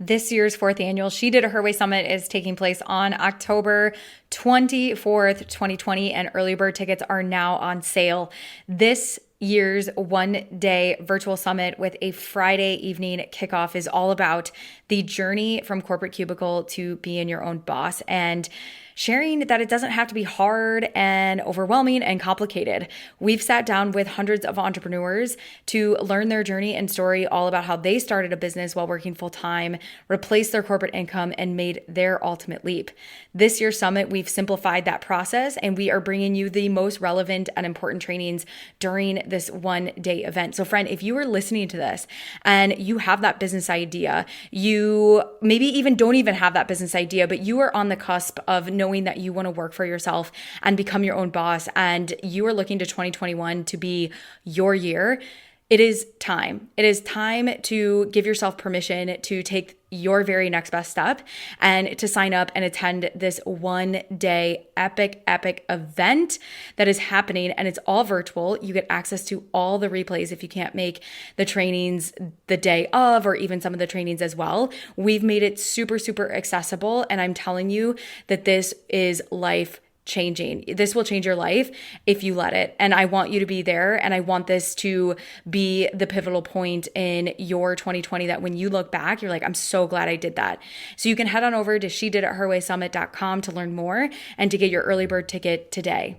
This year's fourth annual She Did It Her Way Summit is taking place on October 24th, 2020, and early bird tickets are now on sale. This year's one-day virtual summit with a Friday evening kickoff is all about the journey from corporate cubicle to being your own boss and sharing that it doesn't have to be hard and overwhelming and complicated. We've sat down with hundreds of entrepreneurs to learn their journey and story all about how they started a business while working full-time, replaced their corporate income, and made their ultimate leap. This year's summit, we've simplified that process and we are bringing you the most relevant and important trainings during this one-day event. So friend, if you are listening to this and you have that business idea, you maybe even don't even have that business idea, but you are on the cusp of knowing that you want to work for yourself and become your own boss, and you are looking to 2021 to be your year, it is time. It is time to give yourself permission to take your very next best step and to sign up and attend this one-day epic event that is happening, and it's all virtual. You get access to all the replays if you can't make the trainings the day of, or even some of the trainings as well. We've made it super accessible, and I'm telling you that this is life changing. This will change your life if you let it. And I want you to be there. And I want this to be the pivotal point in your 2020 that when you look back, you're like, I'm so glad I did that. So you can head on over to shediditherwaysummit.com to learn more and to get your early bird ticket today.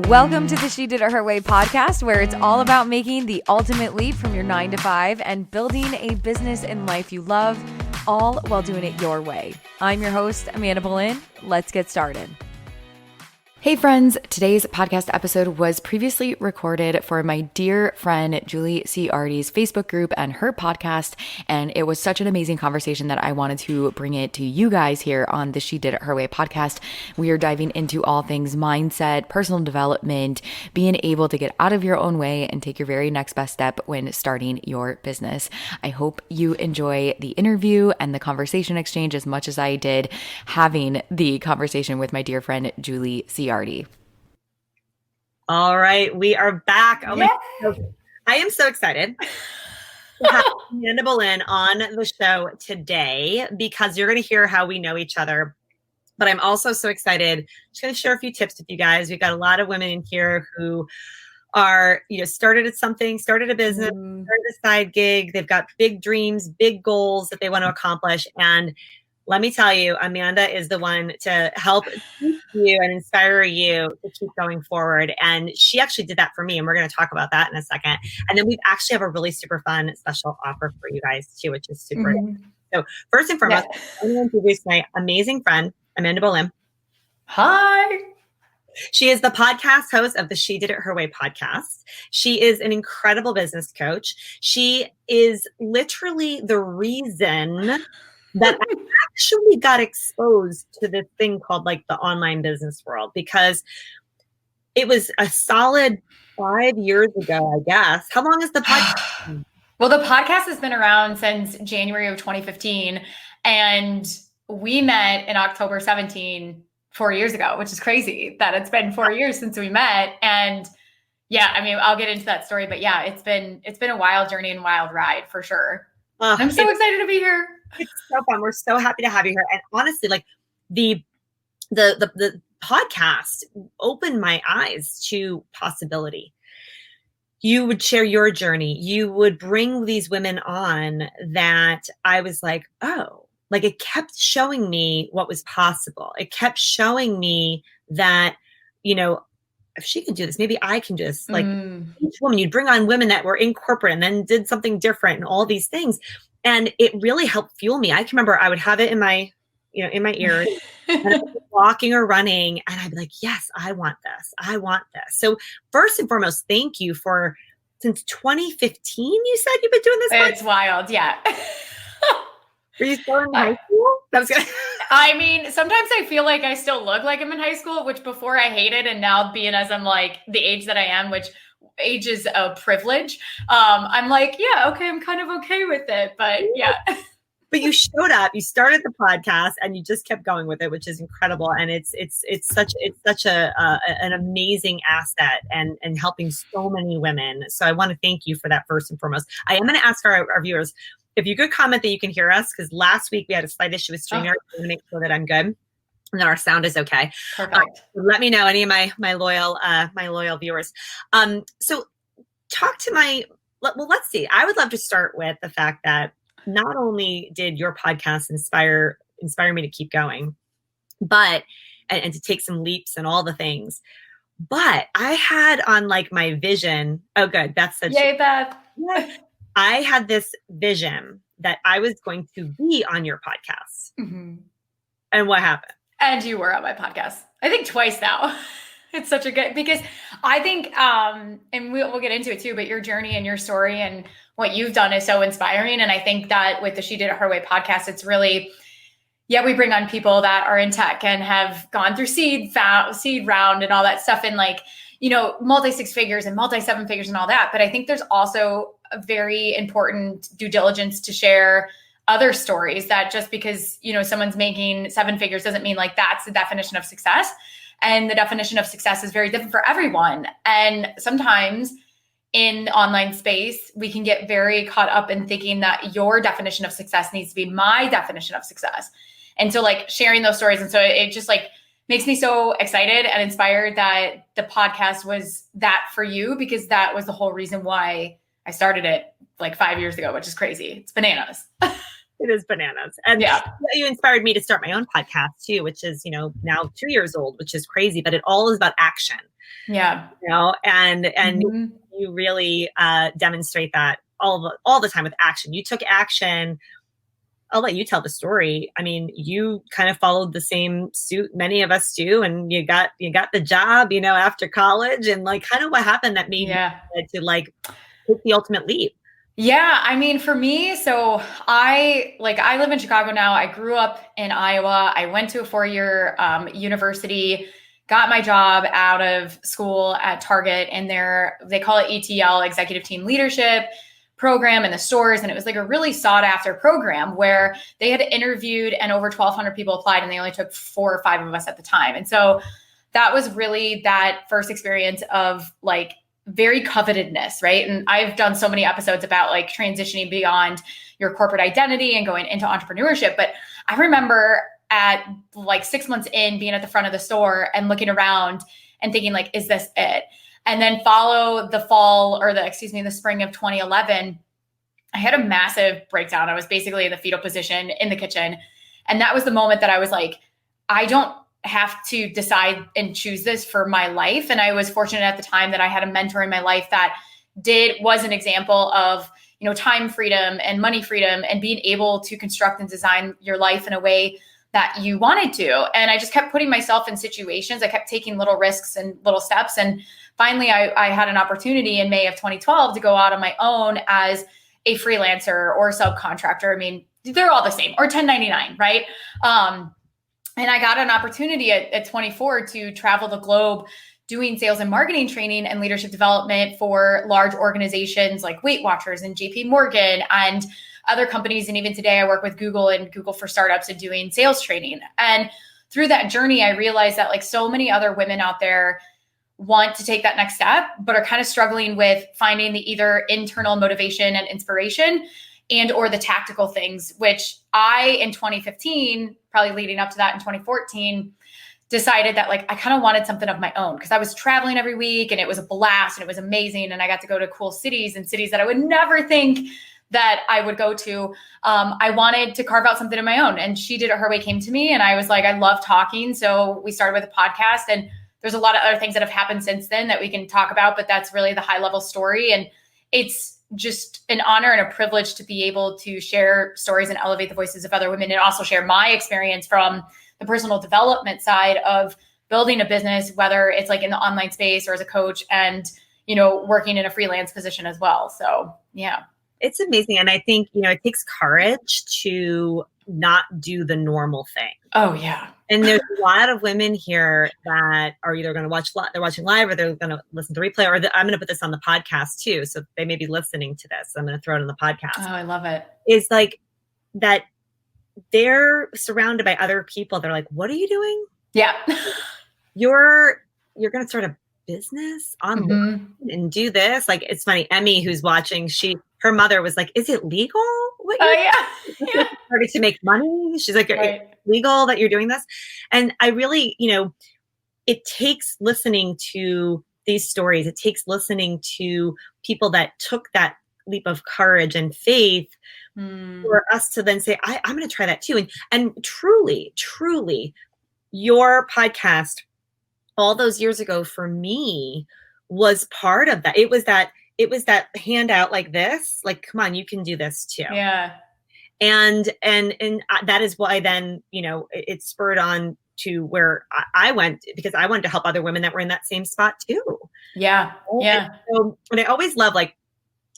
Welcome to the She Did It Her Way podcast, where it's all about making the ultimate leap from your 9 to 5 and building a business and life you love, all while doing it your way. I'm your host, Amanda Lim. Let's get started. Hey friends, today's podcast episode was previously recorded for my dear friend Julie Ciardi's Facebook group and her podcast, and it was such an amazing conversation that I wanted to bring it to you guys here on the She Did It Her Way podcast. We are diving into all things mindset, personal development, being able to get out of your own way and take your very next best step when starting your business. I hope you enjoy the interview and the conversation exchange as much as I did having the conversation with my dear friend Julie Ciardi. All right, we are back. Oh my God. I am so excited to have Amanda Lim on the show today because you're going to hear how we know each other. But I'm also so excited. Just going to share a few tips with you guys. We've got a lot of women in here who are, started a business, started a side gig. They've got big dreams, big goals that they want to accomplish. And let me tell you, Amanda is the one to help teach you and inspire you to keep going forward. And she actually did that for me. And we're going to talk about that in a second. And then we actually have a really super fun special offer for you guys too, which is super. So first and foremost, I'm going to introduce my amazing friend, Amanda Lim. Hi. She is the podcast host of the She Did It Her Way podcast. She is an incredible business coach. She is literally the reason that I actually got exposed to this thing called like the online business world, because it was a solid 5 years ago, I guess. How long is the podcast? Well, the podcast has been around since January of 2015, and we met in October 17, 4 years ago, which is crazy that it's been 4 years since we met. And yeah, I mean, I'll get into that story, but yeah, it's been a wild journey and wild ride for sure. I'm so excited to be here. It's so fun. We're so happy to have you here. And honestly, like the podcast opened my eyes to possibility. You would share your journey. You would bring these women on that I was like, oh, like it kept showing me what was possible. It kept showing me that, if she can do this, maybe I can do this. Like each woman, you'd bring on women that were in corporate and then did something different and all these things. And it really helped fuel me. I can remember I would have it in my ears and I was walking or running and I'd be like, yes, I want this. I want this. So first and foremost, thank you for, since 2015, you said you've been doing this? It's wild. Yeah. Were you still in high school? I mean, sometimes I feel like I still look like I'm in high school, which before I hated. And now being as I'm like the age that I am, which age is a privilege. I'm like, yeah, okay, I'm kind of okay with it, but yeah. But you showed up, you started the podcast, and you just kept going with it, which is incredible. And it's such an amazing asset and helping so many women. So I want to thank you for that first and foremost. I am going to ask our viewers, if you could comment that you can hear us, because last week we had a slight issue with StreamYard. I'm going to make sure that I'm good and that our sound is okay. Perfect. Let me know, any of my loyal viewers. So talk to let's see. I would love to start with the fact that not only did your podcast inspire me to keep going, but and to take some leaps and all the things. But I had on like my vision. Oh, good. Beth said, yay, Beth. I had this vision that I was going to be on your podcast. Mm-hmm. And what happened? And you were on my podcast, I think twice now. It's such a good, because I think, and we'll get into it too, but your journey and your story and what you've done is so inspiring. And I think that with the She Did It Her Way podcast, it's really, we bring on people that are in tech and have gone through seed round and all that stuff. And like, multi 6 figures and multi 7 figures and all that. But I think there's also a very important due diligence to share other stories, that just because, someone's making 7 figures doesn't mean like that's the definition of success. And the definition of success is very different for everyone. And sometimes in online space, we can get very caught up in thinking that your definition of success needs to be my definition of success. And so like sharing those stories. And so it just like makes me so excited and inspired that the podcast was that for you, because that was the whole reason why I started it like 5 years ago, which is crazy. It's bananas. It is bananas. And you inspired me to start my own podcast too, which is, now 2 years old, which is crazy, but it all is about action. Yeah. And Mm-hmm. you really demonstrate that all the time with action. You took action. I'll let you tell the story. I mean, you kind of followed the same suit many of us do, and you got the job, after college, and like kind of what happened that made you to like take the ultimate leap. Yeah. I mean, for me, so I live in Chicago now. I grew up in Iowa. I went to a 4-year university, got my job out of school at Target, and they call it ETL, Executive Team Leadership program in the stores. And it was like a really sought after program where they had interviewed and over 1,200 people applied, and they only took 4 or 5 of us at the time. And so that was really that first experience of like very covetedness, right? And I've done so many episodes about like transitioning beyond your corporate identity and going into entrepreneurship. But I remember at like 6 months in, being at the front of the store and looking around and thinking like, is this it? And then follow the spring of 2011, I had a massive breakdown. I was basically in the fetal position in the kitchen. And that was the moment that I was like, I don't have to decide and choose this for my life. And I was fortunate at the time that I had a mentor in my life that was an example of, time freedom and money freedom and being able to construct and design your life in a way that you wanted to. And I just kept putting myself in situations. I kept taking little risks and little steps. And finally, I had an opportunity in May of 2012 to go out on my own as a freelancer or a subcontractor. I mean, they're all the same, or 1099, right? And I got an opportunity at 24 to travel the globe doing sales and marketing training and leadership development for large organizations like Weight Watchers and JP Morgan and other companies. And even today I work with Google and Google for Startups and doing sales training. And through that journey, I realized that like so many other women out there want to take that next step, but are kind of struggling with finding the either internal motivation and inspiration and or the tactical things, which I, in 2015, probably leading up to that in 2014, decided that like I kind of wanted something of my own, because I was traveling every week and it was a blast and it was amazing. And I got to go to cool cities and cities that I would never think that I would go to. I wanted to carve out something of my own, and She Did It Her Way came to me, and I was like, I love talking. So we started with a podcast, and there's a lot of other things that have happened since then that we can talk about, but that's really the high level story. And it's just an honor and a privilege to be able to share stories and elevate the voices of other women, and also share my experience from the personal development side of building a business, whether it's like in the online space or as a coach, and, working in a freelance position as well. So, yeah. It's amazing. And I think, it takes courage to not do the normal thing. Oh, yeah. And there's a lot of women here that are either going to they're watching live, or they're going to listen to replay, or I'm going to put this on the podcast too. So they may be listening to this. I'm going to throw it on the podcast. Oh, I love it. Is like that they're surrounded by other people. They're like, what are you doing? Yeah. You're going to start a business online and do this. Like, it's funny. Emmy, who's watching, she her mother was like, is it legal? What Yeah. started to make money. She's like, Right. it's legal that you're doing this? And I really, it takes listening to these stories. It takes listening to people that took that leap of courage and faith for us to then say, I'm going to try that too. And truly, your podcast all those years ago for me was part of that. It was that handout like this, like, come on, you can do this too. Yeah. And that is why then, it spurred on to where I went, because I wanted to help other women that were in that same spot too. Yeah. Yeah. And I always love, like,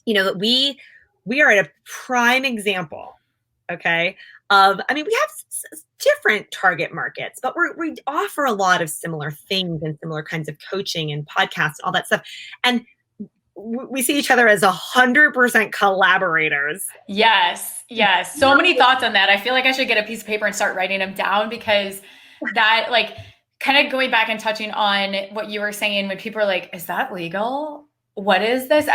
that we are at a prime example, okay, of, we have different target markets, but we offer a lot of similar things and similar kinds of coaching and podcasts and all that stuff. And we see each other as 100% collaborators. Yes. So many thoughts on that. I feel like I should get a piece of paper and start writing them down, because that, like, kind of going back and touching on what you were saying, when people are like, is that legal? What is this?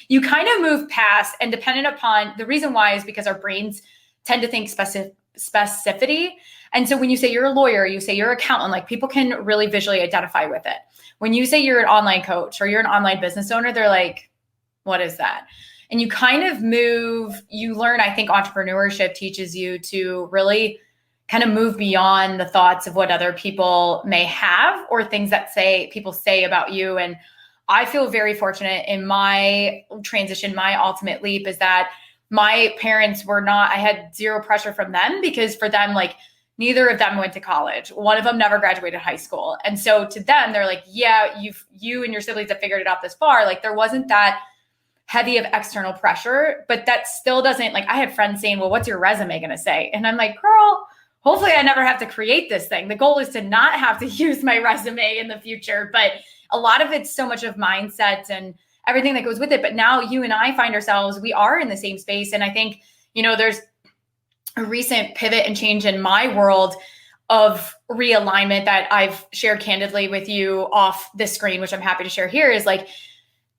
You kind of move past, and dependent upon the reason why is because our brains tend to think specificity. And so when you say you're a lawyer, you say you're an accountant, like, people can really visually identify with it. When you say you're an online coach or you're an online business owner, they're like, what is that? And you kind of you learn, I think entrepreneurship teaches you to really kind of move beyond the thoughts of what other people may have, or things that people say about you. And I feel very fortunate in my transition. My ultimate leap is that my parents I had zero pressure from them, because for them, like, neither of them went to college. One of them never graduated high school. And so to them, they're like, yeah, you and your siblings have figured it out this far. Like, there wasn't that heavy of external pressure, but that still doesn't, like, I had friends saying, well, what's your resume going to say? And I'm like, girl, hopefully I never have to create this thing. The goal is to not have to use my resume in the future. But a lot of it's so much of mindset and everything that goes with it. But now you and I find ourselves, we are in the same space. And I think, there's a recent pivot and change in my world of realignment that I've shared candidly with you off the screen, which I'm happy to share here, is like,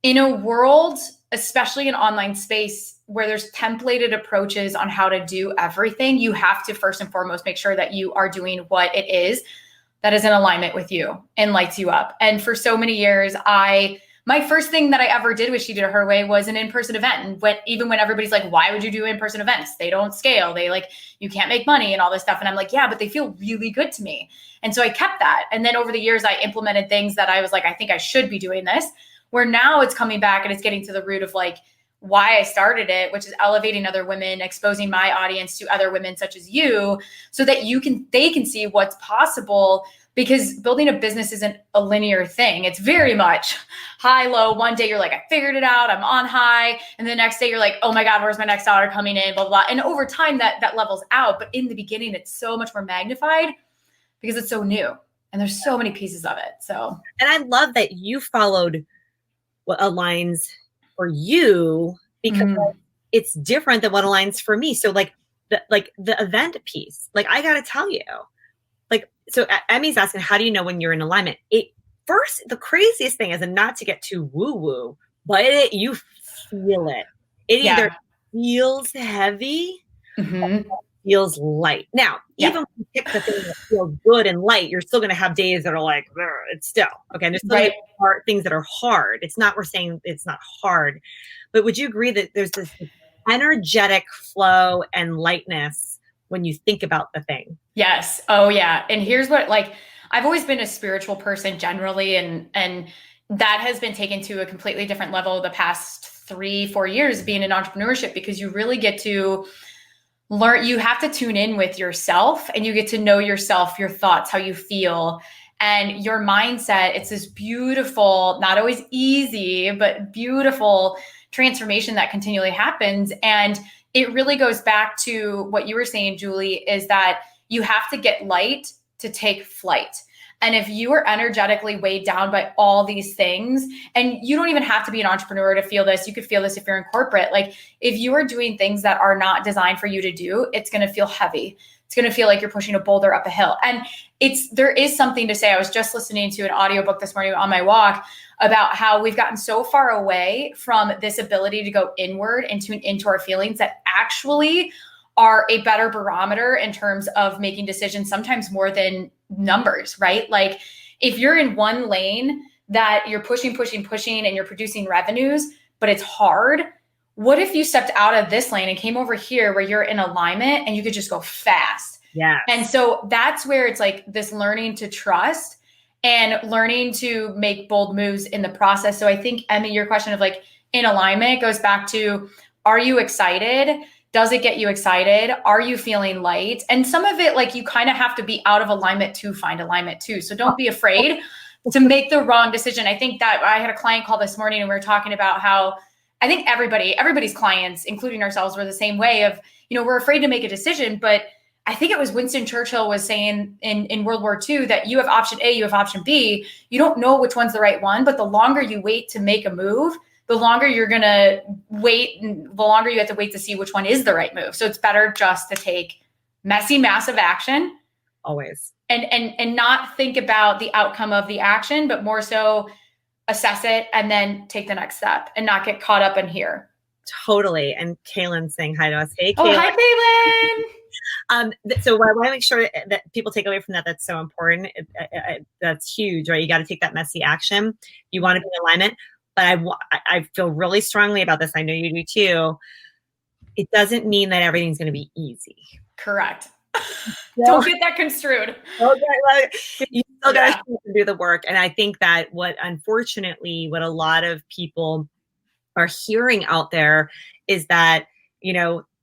in a world, especially in online space, where there's templated approaches on how to do everything, you have to first and foremost make sure that you are doing what it is that is in alignment with you and lights you up. And for so many years, my first thing that I ever did with She Did It Her Way was an in-person event. And even when everybody's like, why would you do in-person events? They don't scale. You can't make money and all this stuff. And I'm like, yeah, but they feel really good to me. And so I kept that. And then over the years, I implemented things that I was like, I think I should be doing this, where now it's coming back and it's getting to the root of, like, why I started it, which is elevating other women, exposing my audience to other women such as you, so that they can see what's possible. Because building a business isn't a linear thing. It's very much high, low. One day you're like, I figured it out, I'm on high. And the next day you're like, oh my God, where's my next order coming in, blah, blah, blah. And over time that levels out. But in the beginning, it's so much more magnified because it's so new and there's so many pieces of it. So, and I love that you followed what aligns for you, because it's different than what aligns for me. So the event piece, like, I got to tell you, like, so Emmy's asking, how do you know when you're in alignment? The craziest thing is, and not to get too woo woo, but you feel it. It either feels heavy or feels light. Now, even when you pick the thing that feels good and light, you're still going to have days that are like, it's still okay. And there's still things that are hard. We're saying it's not hard, but would you agree that there's this energetic flow and lightness when you think about the thing? Yes. Oh yeah. And here's what, like, I've always been a spiritual person generally. And that has been taken to a completely different level the past 3-4 years being in entrepreneurship, because you really get to learn, you have to tune in with yourself and you get to know yourself, your thoughts, how you feel, and your mindset. It's this beautiful, not always easy, but beautiful transformation that continually happens. And it really goes back to what you were saying, Julie, is that you have to get light to take flight. And if you are energetically weighed down by all these things, and you don't even have to be an entrepreneur to feel this, you could feel this if you're in corporate. Like, if you are doing things that are not designed for you to do, it's going to feel heavy. It's going to feel like you're pushing a boulder up a hill. And there is something to say. I was just listening to an audiobook this morning on my walk about how we've gotten so far away from this ability to go inward and tune into our feelings that actually are a better barometer in terms of making decisions, sometimes more than numbers, right? Like if you're in one lane that you're pushing, and you're producing revenues, but it's hard. What if you stepped out of this lane and came over here where you're in alignment and you could just go fast? Yeah. And so that's where it's like this learning to trust and learning to make bold moves in the process. So I think, Emmy, your question of like in alignment goes back to, are you excited? Does it get you excited? Are you feeling light? And some of it, like you kind of have to be out of alignment to find alignment too. So don't be afraid to make the wrong decision. I think that I had a client call this morning and we were talking about how I think everybody's clients, including ourselves, were the same way of, we're afraid to make a decision, but I think it was Winston Churchill was saying in World War II that you have option A, you have option B. You don't know which one's the right one, but the longer you wait to make a move, the longer you're going to wait and the longer you have to wait to see which one is the right move. So it's better just to take messy, massive action. Always. And not think about the outcome of the action, but more so assess it and then take the next step and not get caught up in here. Totally. And Kaylin's saying hi to us. Hey, Kaylin. Oh, hi, Kaylin. So I want to make sure that people take away from that. That's so important. That's huge, right? You got to take that messy action. You want to be in alignment. But I feel really strongly about this. I know you do too. It doesn't mean that everything's going to be easy. Correct. Don't get that construed. You still got to do the work. And I think that unfortunately, what a lot of people are hearing out there is that,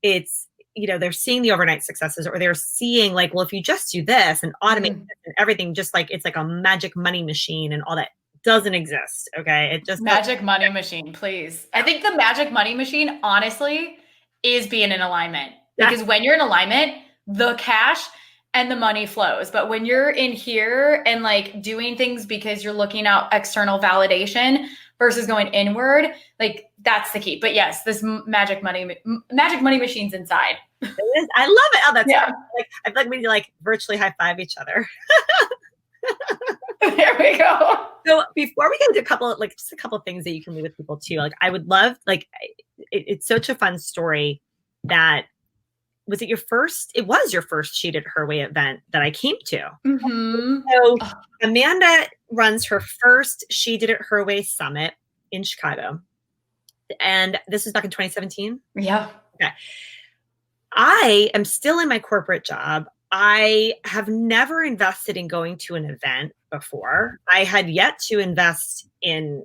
it's, they're seeing the overnight successes, or they're seeing like, well, if you just do this and automate this and everything, just like it's like a magic money machine and all that doesn't exist. Okay. It just magic money machine, please. I think the magic money machine, honestly, is being in alignment. Because when you're in alignment, the cash and the money flows. But when you're in here and like doing things because you're looking out external validation versus going inward, like that's the key. But yes, this magic money machine's inside. It is. I love it. Oh, that's like I feel like we need to like virtually high five each other. There we go. So before we get into just a couple of things that you can leave with people too, like I would love, like it's such a fun story that was your first She Did It Her Way event that I came to. Mm-hmm. So Amanda runs her first She Did It Her Way summit in Chicago. And this was back in 2017. Yeah. Okay. I am still in my corporate job. I have never invested in going to an event before. I had yet to invest in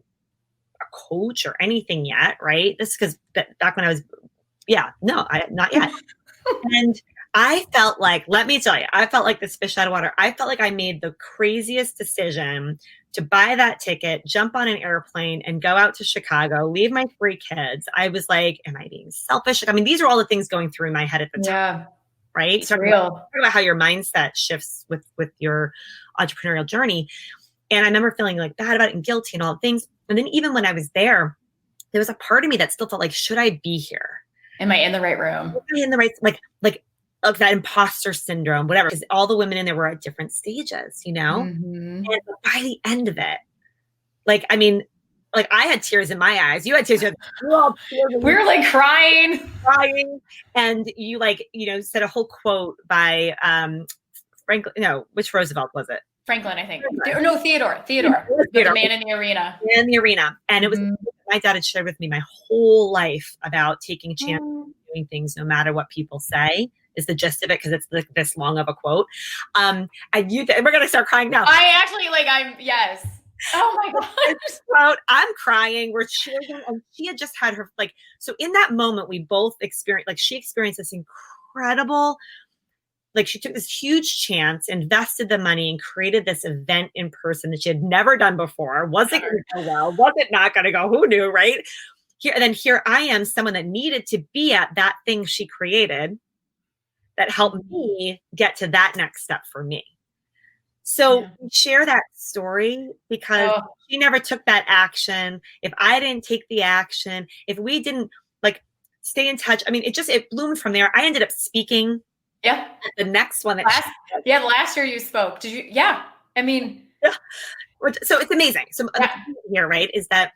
a coach or anything yet, right? This is because back when I was, not yet. And I felt like, let me tell you, I felt like this fish out of water. I felt like I made the craziest decision to buy that ticket, jump on an airplane and go out to Chicago, leave my 3 kids. I was like, am I being selfish? I mean, these are all the things going through my head at the time. Right? It's real. Talk about how your mindset shifts with your entrepreneurial journey. And I remember feeling like bad about it and guilty and all the things. And then even when I was there was a part of me that still felt like, should I be here? Am I in the right room? Am I in the right, like that imposter syndrome, whatever. Because all the women in there were at different stages, Mm-hmm. And by the end of it, like, I mean, like I had tears in my eyes. You had tears. We were like crying. And you said a whole quote by Franklin. No, which Roosevelt was it? Franklin, I think. No, Theodore. The man in the arena. In the arena. And it was my dad had shared with me my whole life about taking a chance, doing things no matter what people say. Is the gist of it, because it's like this long of a quote. And we're gonna start crying now. Yes. Oh my God. I'm crying. We're cheering. And she had just had her, so in that moment, we both experienced, she experienced this incredible, she took this huge chance, invested the money and created this event in person that she had never done before. Was it going to go well? Was it not going to go? Who knew, right? Here I am, someone that needed to be at that thing she created that helped me get to that next step for me. So share that story, because she never took that action. If I didn't take the action, if we didn't stay in touch, I mean, it bloomed from there. I ended up speaking. Yeah. The next one. Last year you spoke. Did you? Yeah. I mean, So it's amazing. So the thing here, right, is that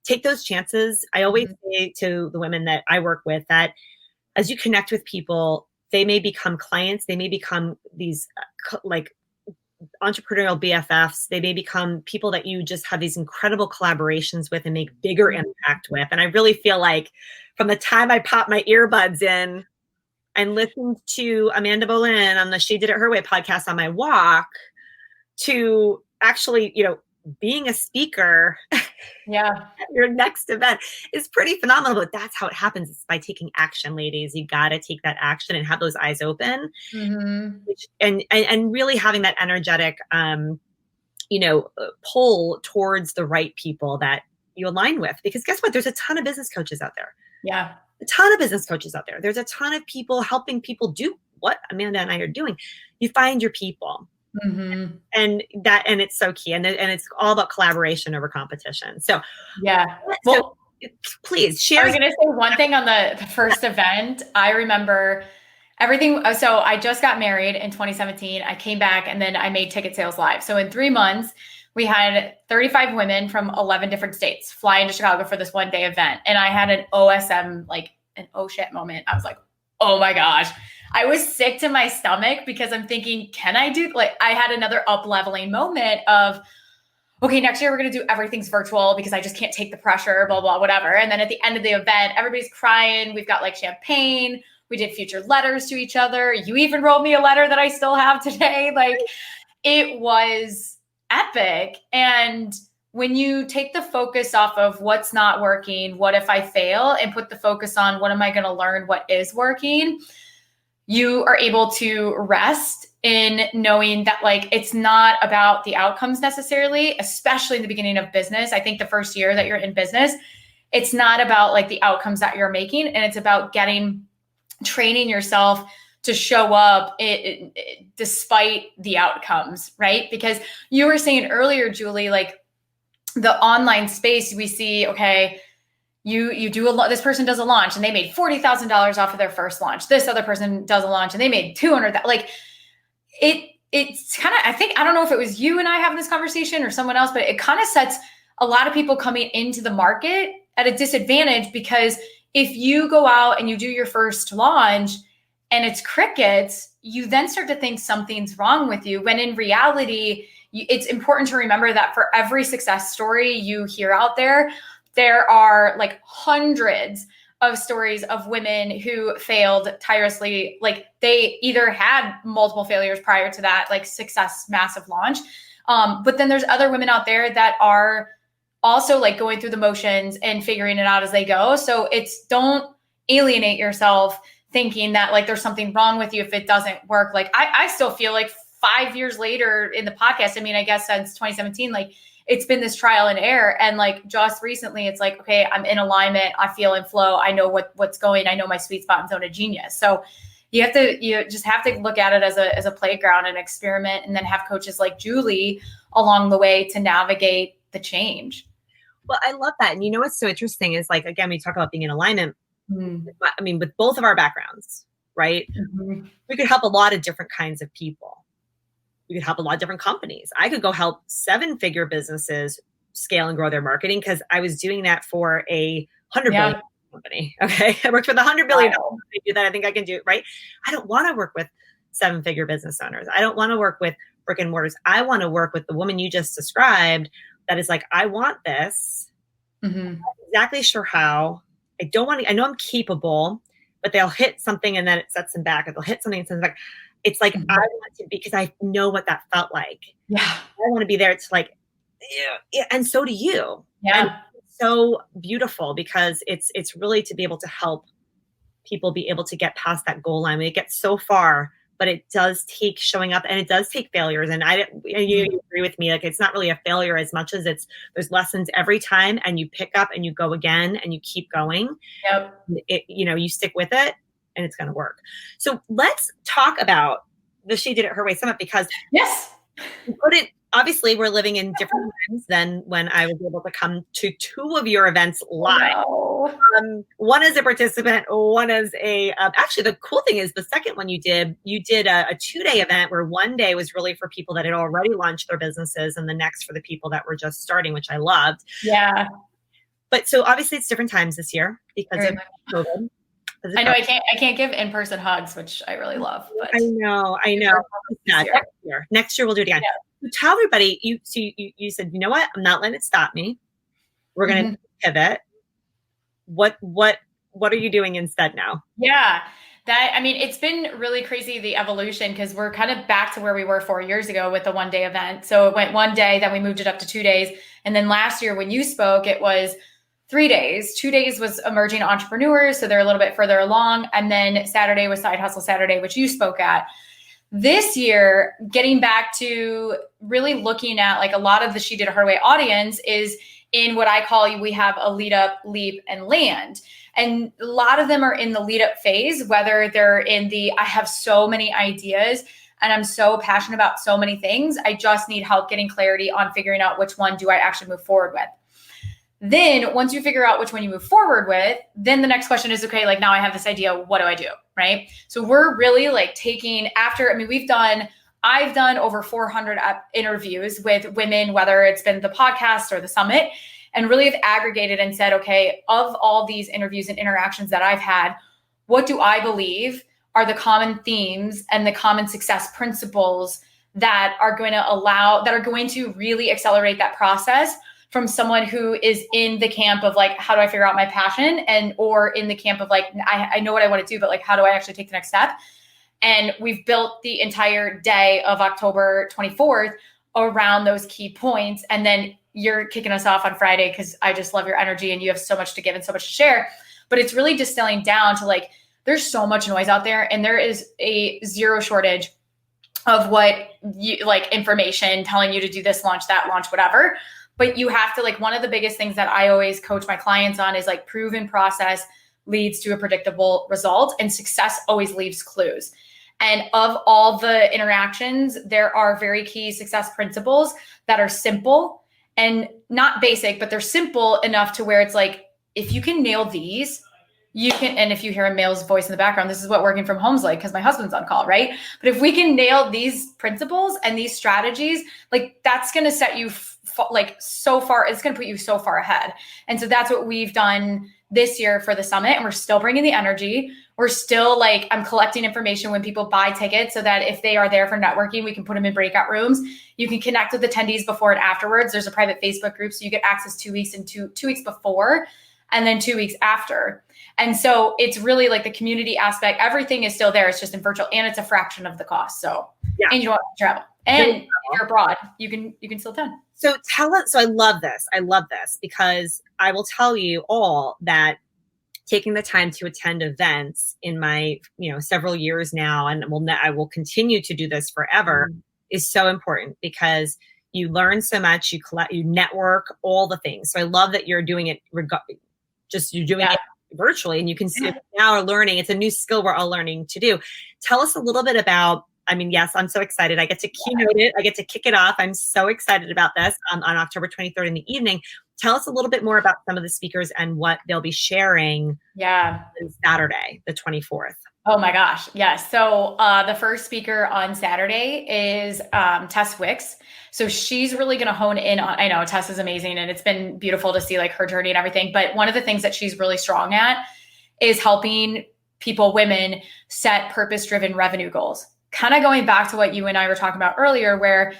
take those chances. I always say to the women that I work with that as you connect with people, they may become clients. They may become these like entrepreneurial BFFs. They may become people that you just have these incredible collaborations with and make bigger impact with. And I really feel like from the time I popped my earbuds in and listened to Amanda Lim on the She Did It Her Way podcast on my walk to actually, being a speaker at your next event is pretty phenomenal. But that's how it happens. It's by taking action, ladies. You got to take that action and have those eyes open, and really having that energetic, pull towards the right people that you align with. Because guess what? There's a ton of business coaches out there. Yeah. A ton of business coaches out there. There's a ton of people helping people do what Amanda and I are doing. You find your people. And it's so key. And it's all about collaboration over competition. So, well, please share. I was going to say one thing on the first event. I remember everything. So I just got married in 2017. I came back and then I made Ticket Sales Live. So in 3 months, we had 35 women from 11 different states fly into Chicago for this one day event. And I had an OSM, like an oh shit moment. I was like, oh my gosh. I was sick to my stomach because I'm thinking, can I do, like, I had another up-leveling moment of, okay, next year we're going to do everything's virtual because I just can't take the pressure, blah, blah, whatever. And then at the end of the event, everybody's crying. We've got like champagne. We did future letters to each other. You even wrote me a letter that I still have today. Like, it was epic. And when you take the focus off of what's not working, what if I fail, and put the focus on what am I going to learn, what is working, you are able to rest in knowing that, like, it's not about the outcomes necessarily, especially in the beginning of business. I think the first year that you're in business, it's not about like the outcomes that you're making. And it's about training yourself to show up despite the outcomes, right? Because you were saying earlier, Julie, like the online space, we see, okay, you do this person does a launch and they made $40,000 off of their first launch. This other person does a launch and they made 200,000. Like it's kind of, I don't know if it was you and I having this conversation or someone else, but it kind of sets a lot of people coming into the market at a disadvantage, because if you go out and you do your first launch and it's crickets, you then start to think something's wrong with you. When in reality, it's important to remember that for every success story you hear out there, there are like hundreds of stories of women who failed tirelessly. Like they either had multiple failures prior to that, like success, massive launch. But then there's other women out there that are also like going through the motions and figuring it out as they go. So don't alienate yourself thinking that like there's something wrong with you if it doesn't work. Like I still feel like 5 years later in the podcast, I mean, I guess since 2017, like it's been this trial and error. And like just recently, it's like, okay, I'm in alignment. I feel in flow. I know what's going. I know my sweet spot and zone of genius. So you just have to look at it as a playground and experiment, and then have coaches like Julie along the way to navigate the change. Well, I love that. And what's so interesting is, like, again, we talk about being in alignment. I mean, with both of our backgrounds, right? We could help a lot of different kinds of people. We could help a lot of different companies. I could go help 7-figure businesses scale and grow their marketing because I was doing that for a $100 billion company. Okay. I worked for the $100 billion company. Do that. I think I can do it. Right. I don't want to work with 7-figure business owners. I don't want to work with brick and mortars. I want to work with the woman you just described that is like, I want this. I'm not exactly sure how. I know I'm capable, but they'll hit something and then it sets them back, or they'll hit something and sets them back. It's like, I want to, because I know what that felt like. Yeah. I want to be there to like, yeah. And so do you. Yeah. And it's so beautiful because it's really to be able to help people be able to get past that goal line. We get so far, but it does take showing up, and it does take failures. And you agree with me. Like, it's not really a failure as much as there's lessons every time, and you pick up and you go again and you keep going. Yep. You stick with it, and it's going to work. So let's talk about the She Did It Her Way Summit, because yes, you put it obviously we're living in different times than when I was able to come to 2 of your events live. One as a participant, one as a, actually the cool thing is the second one you did a 2-day event where one day was really for people that had already launched their businesses and the next for the people that were just starting, which I loved. Yeah. But so obviously it's different times this year because of COVID. I know I can't give in-person hugs, which I really love. But I know. Next year we'll do it again. Yeah. So tell everybody, you said, you know what? I'm not letting it stop me. We're going to pivot. What are you doing instead now? Yeah. It's been really crazy, the evolution, because we're kind of back to where we were 4 years ago with the 1-day event. So it went 1 day, then we moved it up to 2 days. And then last year when you spoke, it was 3 days. 2 days was emerging entrepreneurs, so they're a little bit further along. And then Saturday was Side Hustle Saturday, which you spoke at. This year, getting back to really looking at like a lot of the She Did It Her Way audience is in what I call, we have a lead up, leap, and land. And a lot of them are in the lead up phase, whether they're in the, I have so many ideas and I'm so passionate about so many things. I just need help getting clarity on figuring out which one do I actually move forward with. Then once you figure out which one you move forward with, then the next question is, okay, like now I have this idea, what do I do? Right? So we're really like taking after, I've done over 400 interviews with women, whether it's been the podcast or the summit, and really have aggregated and said, okay, of all these interviews and interactions that I've had, what do I believe are the common themes and the common success principles that are going to really accelerate that process from someone who is in the camp of like, how do I figure out my passion, or in the camp of like, I know what I want to do, but like, how do I actually take the next step? And we've built the entire day of October 24th around those key points. And then you're kicking us off on Friday because I just love your energy and you have so much to give and so much to share. But it's really distilling down to like, there's so much noise out there and there is a zero shortage of what you like information telling you to do this, launch that, launch whatever. But you have to like, one of the biggest things that I always coach my clients on is like proven process leads to a predictable result, and success always leaves clues. And of all the interactions, there are very key success principles that are simple and not basic, but they're simple enough to where it's like, if you can nail these, you can, and if you hear a male's voice in the background, this is what working from home's like, because my husband's on call, right? But if we can nail these principles and these strategies, like that's going to set you like so far, it's going to put you so far ahead. And so that's what we've done this year for the summit. And we're still bringing the energy. We're still like, I'm collecting information when people buy tickets so that if they are there for networking, we can put them in breakout rooms. You can connect with attendees before and afterwards. There's a private Facebook group. So you get access 2 weeks and two weeks before, and then 2 weeks after. And so it's really like the community aspect. Everything is still there. It's just in virtual, and it's a fraction of the cost. So, and you don't have to travel. And if you're abroad, you can still attend. So tell us, so I love this because I will tell you all that taking the time to attend events in my, several years now, and I will continue to do this forever, is so important because you learn so much, you network, all the things. So I love that you're doing it, you're doing it virtually, and you can see now are learning. It's a new skill we're all learning to do. Tell us a little bit about, yes, I'm so excited. I get to keynote it. I get to kick it off. I'm so excited about this on October 23rd in the evening. Tell us a little bit more about some of the speakers and what they'll be sharing on Saturday, the 24th. Oh my gosh. Yes. So the first speaker on Saturday is Tess Wicks. So she's really going to hone in on, I know Tess is amazing and it's been beautiful to see like her journey and everything. But one of the things that she's really strong at is helping women set purpose-driven revenue goals. Kind of going back to what you and I were talking about earlier, where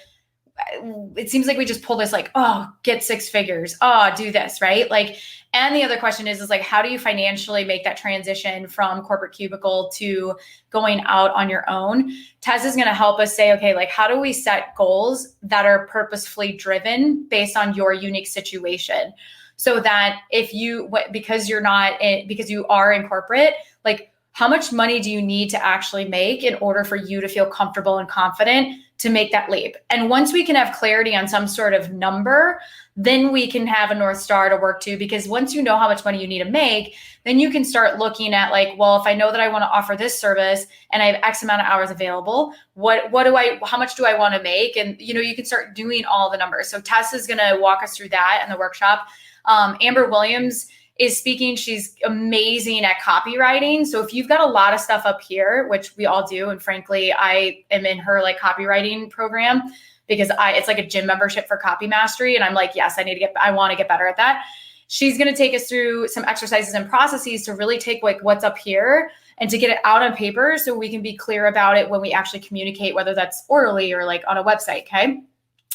it seems like we just pull this like, oh, get 6 figures. Oh, do this, right? Like, and the other question is like, how do you financially make that transition from corporate cubicle to going out on your own? Tez is going to help us say, okay, like, how do we set goals that are purposefully driven based on your unique situation? So that if you, because you are in corporate, like, how much money do you need to actually make in order for you to feel comfortable and confident to make that leap? And once we can have clarity on some sort of number, then we can have a North Star to work to, because once you know how much money you need to make, then you can start looking at like, well, if I know that I want to offer this service and I have X amount of hours available, how much do I want to make? And, you can start doing all the numbers. So Tess is going to walk us through that in the workshop. Amber Williams is speaking. She's amazing at copywriting. So if you've got a lot of stuff up here, which we all do, and frankly, I am in her like copywriting program because it's like a gym membership for copy mastery. And I'm like, yes, I want to get better at that. She's going to take us through some exercises and processes to really take like what's up here and to get it out on paper so we can be clear about it when we actually communicate, whether that's orally or like on a website. Okay.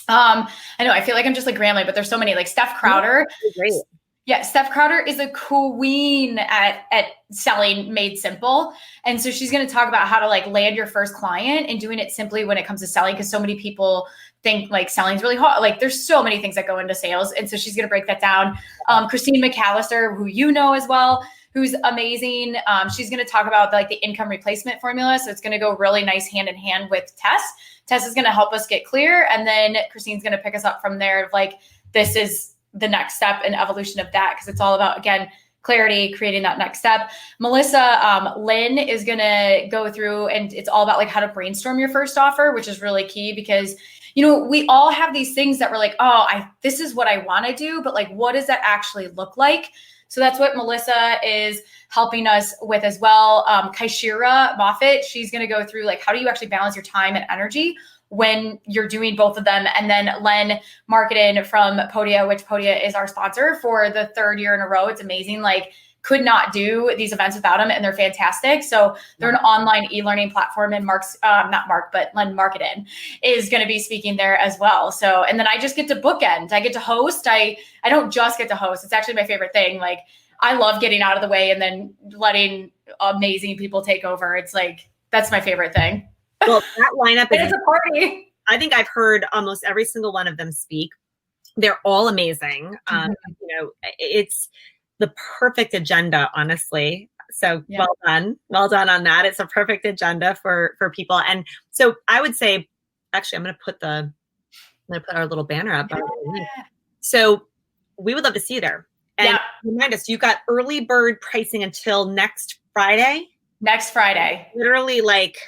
I know I feel like I'm just like rambling, but there's so many, like Steph Crowder. Great. Yeah, Steph Crowder is a queen at selling made simple. And so she's going to talk about how to like land your first client and doing it simply when it comes to selling, because so many people think like selling is really hard. Like there's so many things that go into sales. And so she's going to break that down. Christine McAllister, who you know as well, who's amazing. She's going to talk about like the income replacement formula. So it's going to go really nice hand in hand with Tess. Tess is going to help us get clear. And then Christine's going to pick us up from there of like, this is the next step and evolution of that, because it's all about, again, clarity, creating that next step. Melissa Lynn is going to go through, and it's all about like how to brainstorm your first offer, which is really key because, we all have these things that we're like, this is what I want to do, but like, what does that actually look like? So that's what Melissa is helping us with as well. Kaishira Moffitt, she's going to go through like, how do you actually balance your time and energy when you're doing both of them? And then Len Marketing from Podia, which Podia is our sponsor for the third year in a row. It's amazing. Like, could not do these events without them, and they're fantastic. So they're an online e-learning platform, and Len Marketing is going to be speaking there as well. So, and then I just get to bookend. I get to host. I don't just get to host. It's actually my favorite thing. Like, I love getting out of the way and then letting amazing people take over. It's like, that's my favorite thing. Well, that lineup is, it's a party. I think I've heard almost every single one of them speak. They're all amazing. It's the perfect agenda, honestly. So yeah. Well done on that. It's a perfect agenda for people. And so I would say, actually, I'm going to put our little banner up. Yeah. So we would love to see you there. And remind us, you got early bird pricing until next Friday. Next Friday. Literally like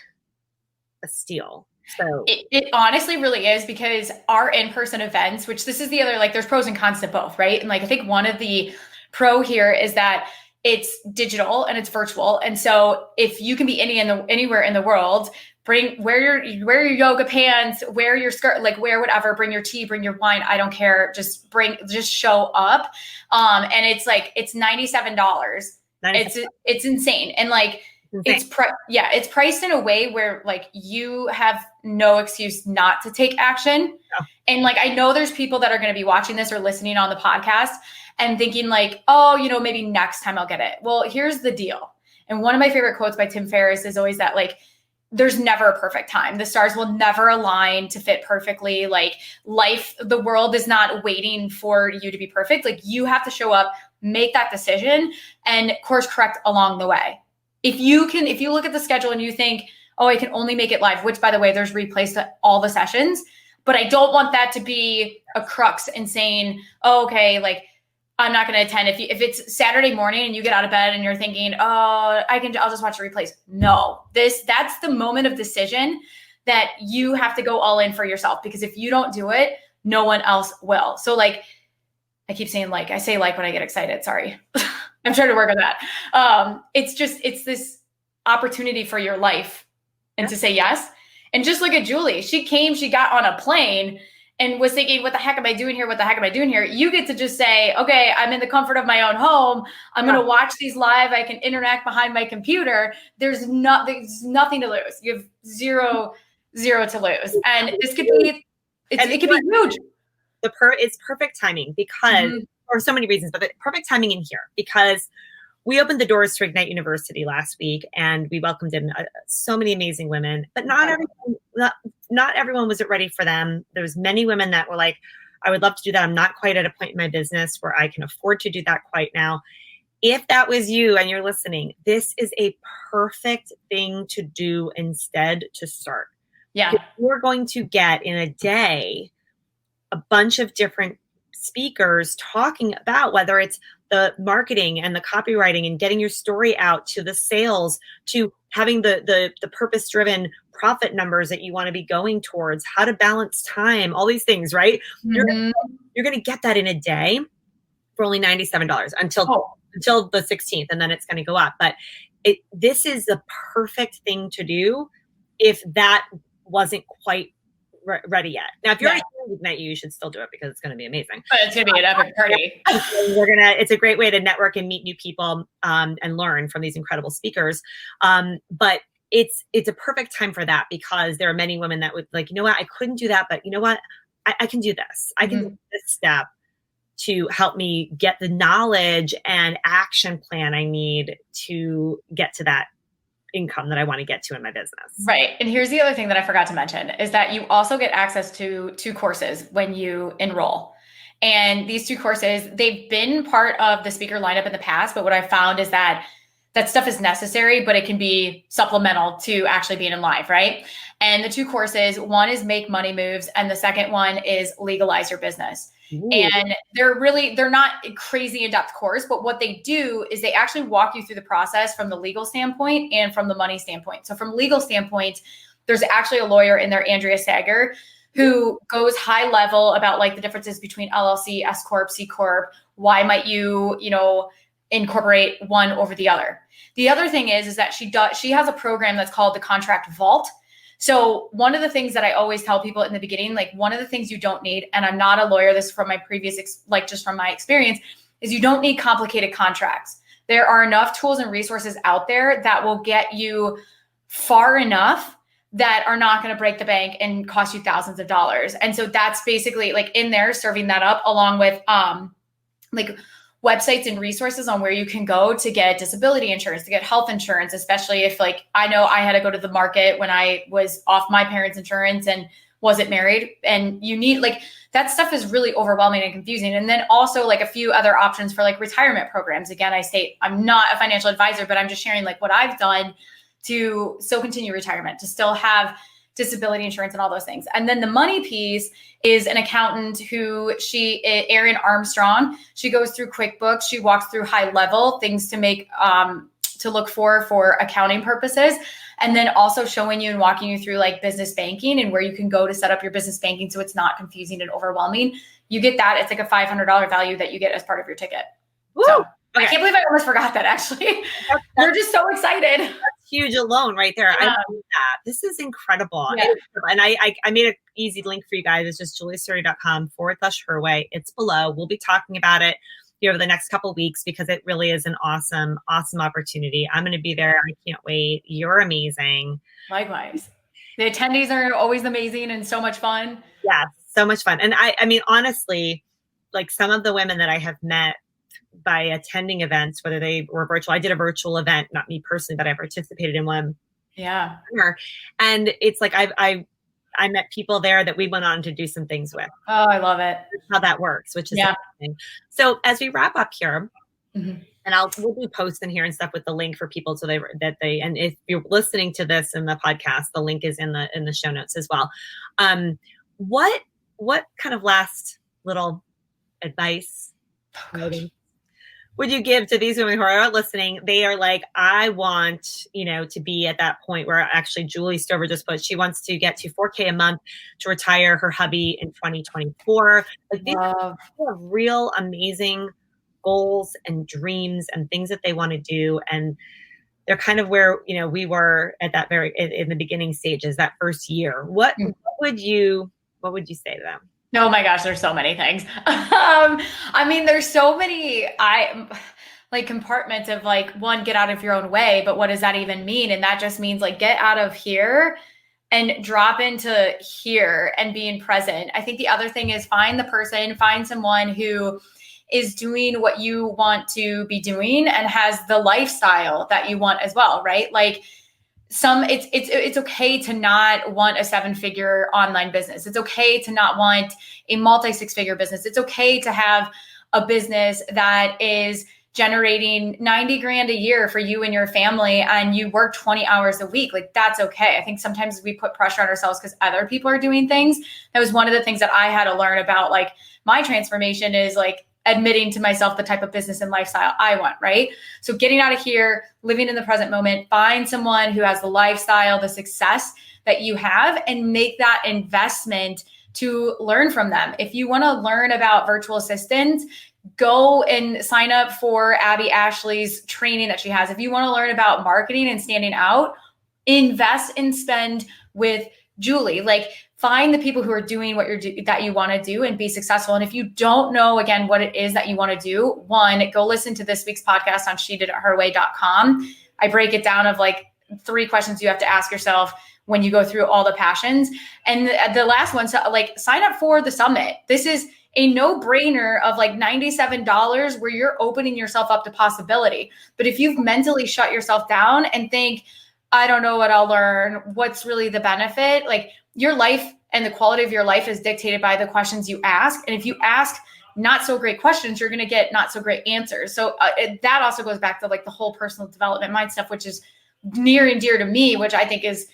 a steal. So it honestly really is, because our in-person events, which this is the other, like there's pros and cons to both, right? And like, I think one of the pro here is that it's digital and it's virtual. And so if you can be anywhere in the world, wear your yoga pants, wear your skirt, like wear whatever, bring your tea, bring your wine. I don't care. Just show up. And it's like, it's $97. It's insane. And like, it's priced in a way where like you have no excuse not to take action. No. And like, I know there's people that are going to be watching this or listening on the podcast and thinking like, maybe next time I'll get it. Well, here's the deal. And one of my favorite quotes by Tim Ferriss is always that like, there's never a perfect time. The stars will never align to fit perfectly. Like the world is not waiting for you to be perfect. Like you have to show up, make that decision, and course correct along the way. If you look at the schedule and you think, I can only make it live, which by the way, there's replays to all the sessions, but I don't want that to be a crux in saying, like I'm not going to attend. If it's Saturday morning and you get out of bed and you're thinking, I'll just watch the replays. No, that's the moment of decision that you have to go all in for yourself, because if you don't do it, no one else will. So like, I keep saying like, I say like when I get excited, sorry. I'm trying to work on that. It's this opportunity for your life and to say yes. And just look at Julie. She got on a plane and was thinking, what the heck am I doing here? What the heck am I doing here? You get to just say, okay, I'm in the comfort of my own home. I'm going to watch these live. I can interact behind my computer. There's nothing to lose. You have zero to lose. And this could be, it could be huge. It's perfect timing because, for so many reasons, but the perfect timing in here, because we opened the doors to Ignite University last week and we welcomed in so many amazing women, but not everyone was ready for them. There's many women that were like, I would love to do that. I'm not quite at a point in my business where I can afford to do that quite now. if that was you and you're listening, this is a perfect thing to do instead to start. Yeah. You're going to get in a day a bunch of different speakers talking about whether it's the marketing and the copywriting and getting your story out, to the sales, to having the purpose-driven profit numbers that you want to be going towards, how to balance time, all these things, right? Mm-hmm. You're going to get that in a day for only $97 until the 16th, and then it's going to go up. But this is the perfect thing to do if that wasn't quite ready yet. Now, if you're already met you should still do it because it's going to be amazing. But it's going to be an epic party. It's a great way to network and meet new people and learn from these incredible speakers. But it's a perfect time for that, because there are many women that would like, you know what, I couldn't do that, but you know what, I can do this. I can do this step to help me get the knowledge and action plan I need to get to that income that I want to get to in my business. Right. And here's the other thing that I forgot to mention is that you also get access to 2 courses when you enroll. And these 2 courses, they've been part of the speaker lineup in the past, but what I found is that stuff is necessary, but it can be supplemental to actually being in live, right? And the 2 courses, one is Make Money Moves, and the second one is Legalize Your Business. Ooh. And they're not a crazy in-depth course, but what they do is they actually walk you through the process from the legal standpoint and from the money standpoint. So from legal standpoint, there's actually a lawyer in there, Andrea Sager, who goes high level about like the differences between LLC, S Corp, C Corp. Why might you incorporate one over the other? The other thing is that she has a program that's called the Contract Vault. So one of the things that I always tell people in the beginning, like one of the things you don't need, and I'm not a lawyer, this is from my previous, just from my experience, is you don't need complicated contracts. There are enough tools and resources out there that will get you far enough that are not going to break the bank and cost you thousands of dollars. And so that's basically like in there serving that up along with like websites and resources on where you can go to get disability insurance, to get health insurance, especially if like, I know I had to go to the market when I was off my parents' insurance and wasn't married, and you need like, that stuff is really overwhelming and confusing. And then also like a few other options for like retirement programs. Again, I say I'm not a financial advisor, but I'm just sharing like what I've done to still continue retirement, to still have disability insurance and all those things. And then the money piece is an accountant Erin Armstrong. She goes through QuickBooks. She walks through high level things to make, to look for accounting purposes. And then also showing you and walking you through like business banking and where you can go to set up your business banking so it's not confusing and overwhelming. You get that. It's like a $500 value that you get as part of your ticket. Woo! So Okay. I can't believe I almost forgot that actually. We're just so excited. That's huge alone right there. I love that. This is incredible. Yeah. And I made an easy link for you guys. It's just julieciardi.com/her way. It's below. We'll be talking about it here over the next couple of weeks because it really is an awesome, awesome opportunity. I'm going to be there. I can't wait. You're amazing. Likewise. The attendees are always amazing and so much fun. Yes, so much fun. And I mean, honestly, like some of the women that I have met by attending events, whether they were virtual, I did a virtual event, not me personally, but I participated in one. Yeah. And it's like, I met people there that we went on to do some things with. Oh, I love it. That's how that works, which is amazing. So as we wrap up here, and we'll do posts in here and stuff with the link for people so and if you're listening to this in the podcast, the link is in the show notes as well. What kind of last little advice would you give to these women who are listening? They are like, I want, to be at that point where actually Julie Stover just put, she wants to get to $4,000 a month to retire her hubby in 2024. Like these are real amazing goals and dreams and things that they want to do. And they're kind of where, we were at that in the beginning stages, that first year. What would you say to them? Oh my gosh, there's so many things. I mean, there's so many compartments of like, one, get out of your own way, but what does that even mean? And that just means like, get out of here and drop into here and being present. I think the other thing is find someone who is doing what you want to be doing and has the lifestyle that you want as well, right? Like it's okay to not want a 7-figure online business. It's okay to not want a multi 6-figure business. It's okay to have a business that is generating 90 grand a year for you and your family, and you work 20 hours a week. Like, that's okay. I think sometimes we put pressure on ourselves because other people are doing things. That was one of the things that I had to learn about, like, my transformation is like admitting to myself the type of business and lifestyle I want, right? So getting out of here, living in the present moment, find someone who has the lifestyle, the success that you have, and make that investment to learn from them. If you want to learn about virtual assistants, go and sign up for Abby Ashley's training that she has. If you want to learn about marketing and standing out, invest and spend with Julie. Like, find the people who are doing what that you want to do and be successful. And if you don't know, again, what it is that you want to do, one, go listen to this week's podcast on shediditherway.com. I break it down of like 3 questions you have to ask yourself when you go through all the passions. And the last one, so like, sign up for the summit. This is a no-brainer of like $97 where you're opening yourself up to possibility. But if you've mentally shut yourself down and think, I don't know what I'll learn, what's really the benefit? Like, your life and the quality of your life is dictated by the questions you ask. And if you ask not so great questions, you're going to get not so great answers. So that also goes back to like the whole personal development mind stuff, which is near and dear to me, which I think is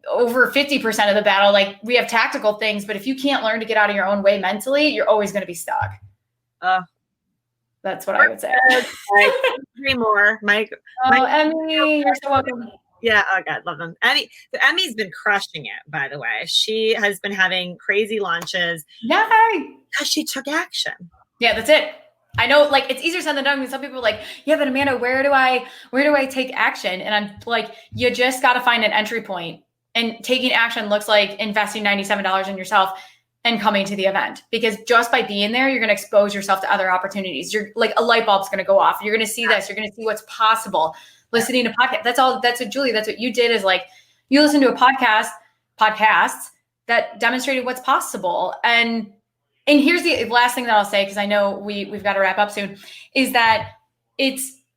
over 50% of the battle. Like, we have tactical things, but if you can't learn to get out of your own way mentally, you're always going to be stuck. That's what I would say. Three more, Mike. Emmy, you're so welcome. Yeah. Oh God, love them. Emmy's been crushing it, by the way. She has been having crazy launches. Yay! Because she took action. Yeah, that's it. I know, like, it's easier said than done. I mean, some people are like, yeah, but Amanda, where do I take action? And I'm like, you just got to find an entry point. And taking action looks like investing $97 in yourself and coming to the event, because just by being there, you're going to expose yourself to other opportunities. You're like, a light bulb's going to go off. You're going to see this. You're going to see what's possible. Listening to podcasts. That's what Julie, that's what you did, is like, you listen to a podcasts that demonstrated what's possible. And here's the last thing that I'll say, because I know we've got to wrap up soon, is that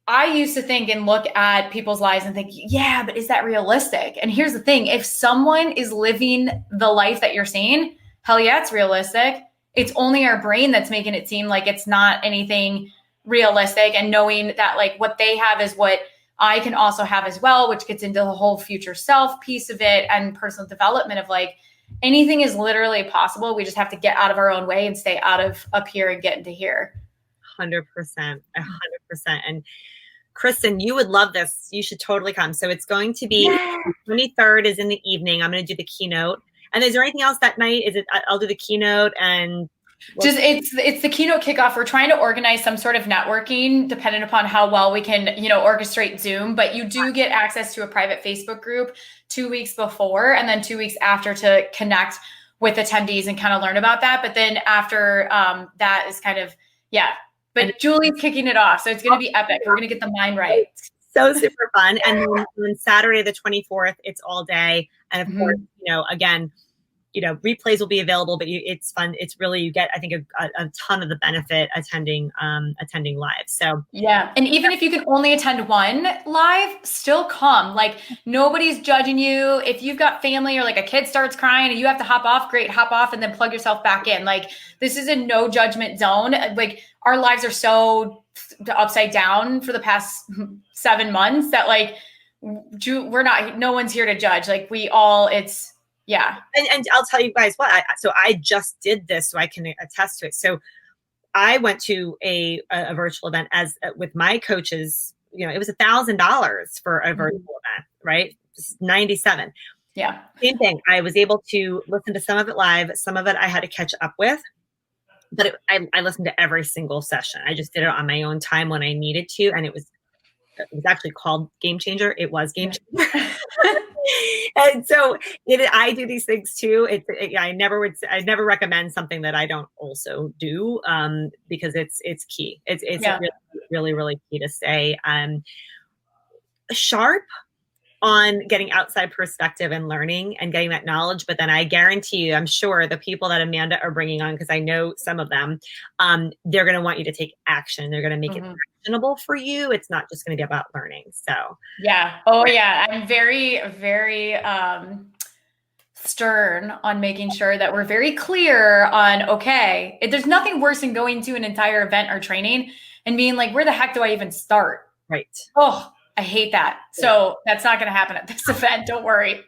I used to think and look at people's lives and think, yeah, but is that realistic? And here's the thing. If someone is living the life that you're saying, hell yeah, it's realistic. It's only our brain that's making it seem like it's not anything realistic, and knowing that like what they have is what I can also have as well, which gets into the whole future self piece of it and personal development of like, anything is literally possible. We just have to get out of our own way and stay out of up here and get into here. 100%. And Kristen, you would love this. You should totally come. So it's going to be the 23rd is in the evening. I'm going to do the keynote. And is there anything else that night? I'll do the keynote and just it's the keynote kickoff. We're trying to organize some sort of networking dependent upon how well we can, orchestrate Zoom, but you do get access to a private Facebook group 2 weeks before and then 2 weeks after to connect with attendees and kind of learn about that. But then after that is kind of, but Julie's kicking it off. So it's going to be epic. We're going to get the mind right. So super fun. And then on Saturday, the 24th, it's all day. And of course, again, replays will be available, but it's fun. It's really, you get, I think, a ton of the benefit attending live. So yeah. And even if you can only attend one live, still come. Like, nobody's judging you. If you've got family or like a kid starts crying and you have to hop off, great, hop off and then plug yourself back in. Like, this is a no judgment zone. Like, our lives are so upside down for the past 7 months that like, no one's here to judge. Like, yeah. And I'll tell you guys what, so I just did this so I can attest to it. So I went to a virtual event with my coaches, it was $1,000 for a virtual event, right? Just 97. Yeah. Same thing. I was able to listen to some of it live. Some of it I had to catch up with, but I listened to every single session. I just did it on my own time when I needed to. And it was actually called Game Changer. It was Game Changer. And so I do these things too. I never recommend something that I don't also do because it's key. It's really, really, really key to stay sharp on getting outside perspective and learning and getting that knowledge. But then I guarantee you, I'm sure the people that Amanda are bringing on, because I know some of them, they're going to want you to take action. They're going to make it actionable for you. It's not just going to be about learning. So yeah. Oh yeah. I'm very, very stern on making sure that we're very clear on, okay, there's nothing worse than going to an entire event or training and being like, where the heck do I even start? Right. Oh, I hate that. So that's not going to happen at this event. Don't worry.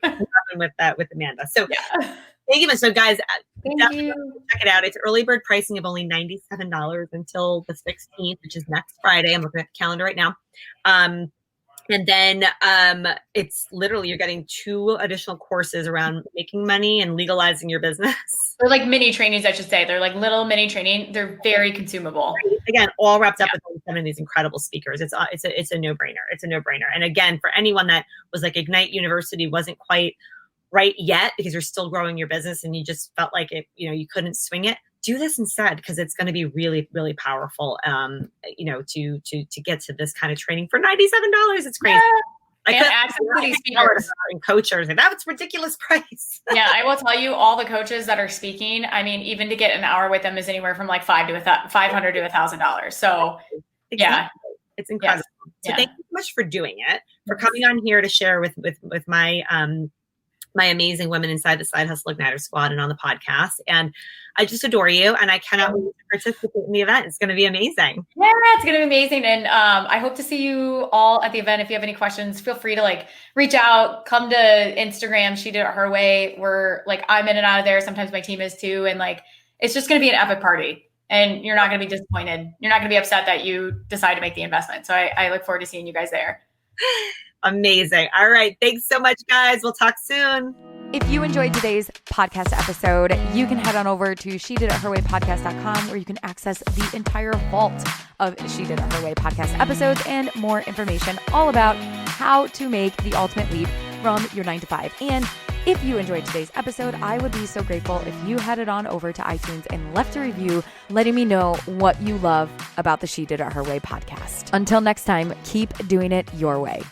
With Amanda. So yeah. thank you. So guys, Thank you. Check it out. It's early bird pricing of only $97 until the 16th, which is next Friday. I'm looking at the calendar right now. And then it's literally, you're getting 2 additional courses around making money and legalizing your business. They're like mini trainings, I should say. They're like little mini training. They're very consumable. Again, all wrapped up with some of these incredible speakers. It's a no-brainer. It's a no-brainer. And again, for anyone that was like Ignite University wasn't quite right yet because you're still growing your business and you just felt like it, you couldn't swing it, do this instead, because it's going to be really, really powerful, to get to this kind of training for $97. It's crazy. Yeah. And access to these speakers and coaches, and that's ridiculous price. Yeah, I will tell you, all the coaches that are speaking, I mean, even to get an hour with them is anywhere from like $500 to $1,000. So yeah, it's incredible. Yes. So thank you so much for doing it, for coming on here to share with my my amazing women inside the Side Hustle Igniter Squad and on the podcast. And I just adore you, and I cannot wait to participate in the event. It's going to be amazing. Yeah, it's going to be amazing. And I hope to see you all at the event. If you have any questions, feel free to like reach out, come to Instagram. She did it her way. We're like, I'm in and out of there. Sometimes my team is too. And like, it's just going to be an epic party, and you're not going to be disappointed. You're not going to be upset that you decide to make the investment. So I look forward to seeing you guys there. Amazing. All right. Thanks so much, guys. We'll talk soon. If you enjoyed today's podcast episode, you can head on over to shediditherwaypodcast.com, where you can access the entire vault of She Did It Her Way podcast episodes and more information all about how to make the ultimate leap from your 9-to-5. And if you enjoyed today's episode, I would be so grateful if you headed on over to iTunes and left a review letting me know what you love about the She Did It Her Way podcast. Until next time, keep doing it your way.